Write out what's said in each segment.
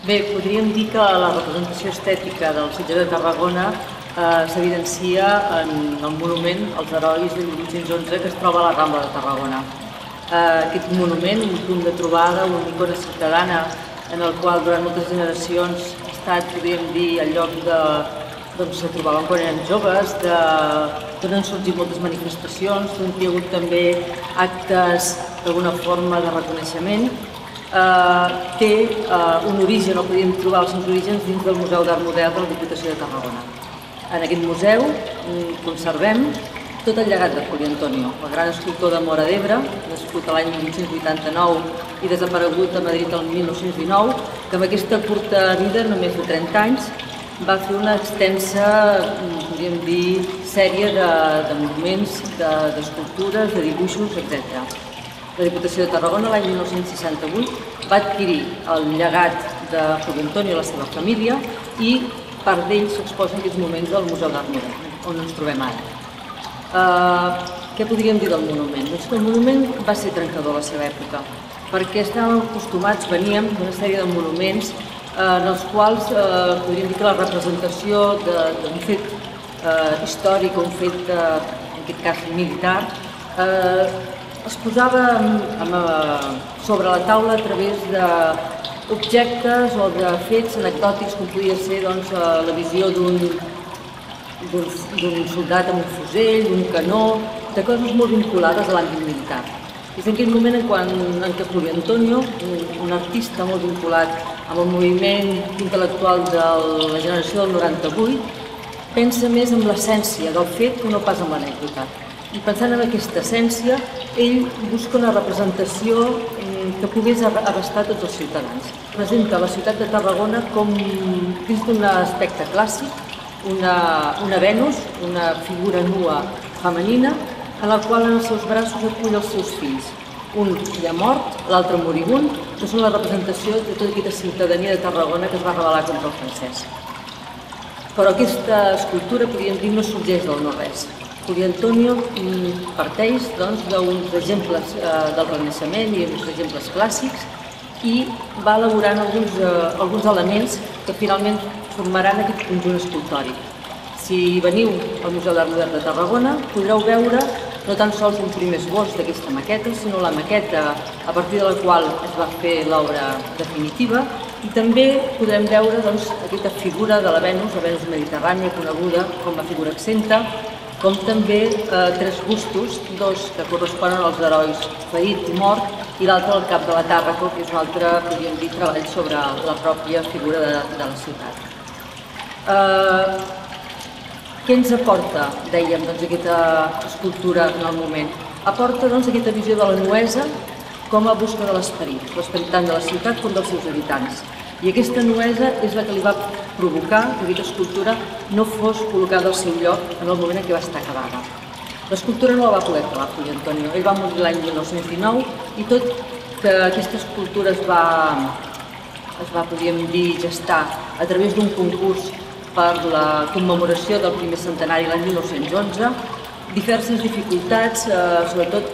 Bé, podríem dir que la representació estètica del setge de Tarragona s'evidencia en el monument als herois de 1811 que es troba a la Rambla de Tarragona. Aquest monument, un punt de trobada, una icona ciutadana en el qual durant moltes generacions ha estat, podríem dir, el lloc d'on se trobaven quan eren joves, d'on han sorgit moltes manifestacions, d'on hi ha hagut també actes d'alguna forma de reconeixement. Té un origen, o podríem trobar els seus orígens dins del Museu d'Art Modern de la Diputació de Tarragona. En aquest museu conservem tot el llegat de Juli Antonio, el gran escultor de Móra d'Ebre, nascut l'any 1889 i desaparegut a Madrid el 1919, que amb aquesta curta vida, només de 30 anys, va fer una extensa, podríem dir, sèrie de monuments, d'escultures, de dibuixos, etc. La Diputació de Tarragona l'any 1968 va adquirir el llegat de Juli Antonio i la seva família i part d'ells s'exposa en aquests moments al Museu d'Art Modern, on ens trobem ara. Què podríem dir del monument? Doncs que el monument va ser trencador a la seva època, perquè estàvem acostumats, veníem d'una sèrie de monuments en els quals podríem dir que la representació d'un fet històric o un fet, en aquest cas militar, es posava sobre la taula a través d'objectes o de fets anecdòtics com podia ser la visió d'un soldat amb un fusell, d'un canó, de coses molt vinculades a l'àmbit militar. És en aquell moment en què Juli Antonio, un artista molt vinculat amb el moviment intel·lectual de la generació del 98, pensa més en l'essència del fet que no pas en l'anècdota. I pensant en aquesta essència, ell busca una representació que pogués abastar tots els ciutadans. Presenta la ciutat de Tarragona com dins d'un aspecte clàssic, una Venus, una figura nua femenina, en la qual en els seus braços acull els seus fills. Un ja mort, l'altre moribund, que són la representació de tota aquesta ciutadania de Tarragona que es va rebel·lar contra el francès. Però aquesta escultura, podríem dir, no sorgeix del no-res. Juli Antonio parteix d'uns exemples del Renaixement i uns exemples clàssics i va elaborant alguns elements que finalment formaran aquest conjunt escultòric. Si veniu al Museu d'Art Modern de Tarragona, podreu veure no tan sols un primer esbós d'aquesta maqueta, sinó la maqueta a partir de la qual es va fer l'obra definitiva, i també podrem veure aquesta figura de la Venus mediterrània, coneguda com la figura accenta, com també tres bustos, dos que corresponen als herois ferit i mort, i l'altre al cap de la Tàrraco, que és un altre, podríem dir, treball sobre la pròpia figura de la ciutat. Què ens aporta, dèiem, aquesta escultura en el moment? Aporta aquesta visió de la nuesa com a busca de l'esperit tant de la ciutat com dels seus habitants. I aquesta nuesa és la que li va provocar que aquesta escultura no fos col·locada al seu lloc en el moment en què va estar acabada. L'escultura no la va poder acabar Juli Antonio. Ell va morir l'any 1919 i tot que aquesta escultura es va, podríem dir, gestar a través d'un concurs per la commemoració del primer centenari l'any 1911, diverses dificultats, sobretot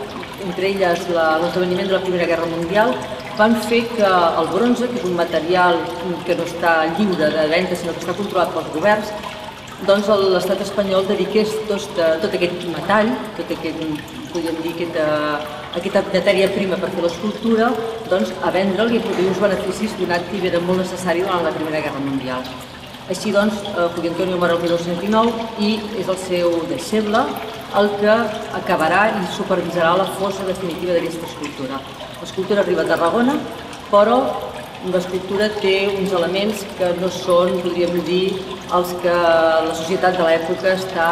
entre elles l'esdeveniment de la Primera Guerra Mundial, van fer que el bronze, que és un material que no està lliure de venda, sinó que està controlat pels governs, l'estat espanyol dediqués tot aquest metall, podríem dir, aquesta matèria prima per fer l'escultura, a vendre'l i a produir uns beneficis donat que era molt necessari durant la Primera Guerra Mundial. Així Juli Antonio mor el 1919 i és el seu deixeble el que acabarà i supervisarà la fosa definitiva d'aquesta escultura. L'escultura arriba a Tarragona, però l'escultura té uns elements que no són, podríem dir, els que la societat de l'època està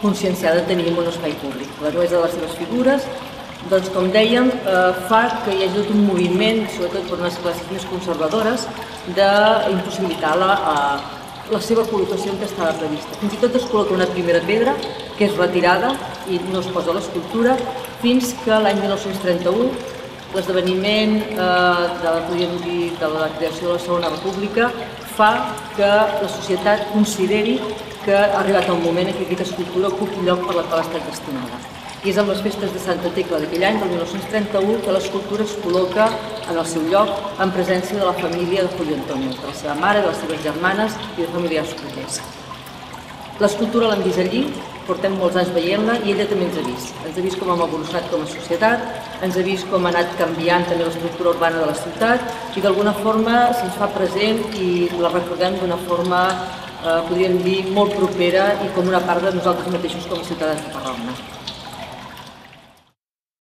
conscienciada de tenir en un espai públic. La nuesa de les seves figures, com dèiem, fa que hi hagi tot un moviment, sobretot per unes classes més conservadores, d'impossibilitar la seva col·locació en què estava prevista. Fins i tot es col·loca una primera pedra, que és retirada i no es posa a l'escultura, fins que l'any 1931 l'esdeveniment de la creació de la Segona República fa que la societat consideri que ha arribat el moment en què aquesta escultura ocupi el lloc per la qual ha estat destinada. I és amb les festes de Santa Tecla d'aquell any, del 1931, que l'escultura es col·loca en el seu lloc en presència de la família de Julio Antonio, de la seva mare, de les seves germanes i de familiars propers. L'escultura l'hem vist allí, portem molts anys veient-la i ella també ens ha vist. Ens ha vist com hem evolucionat com a societat, ens ha vist com ha anat canviant també l'estructura urbana de la ciutat i d'alguna forma se'ns fa present i la recordem d'una forma, podríem dir, molt propera i com una part de nosaltres mateixos com a ciutadans de Tarragona.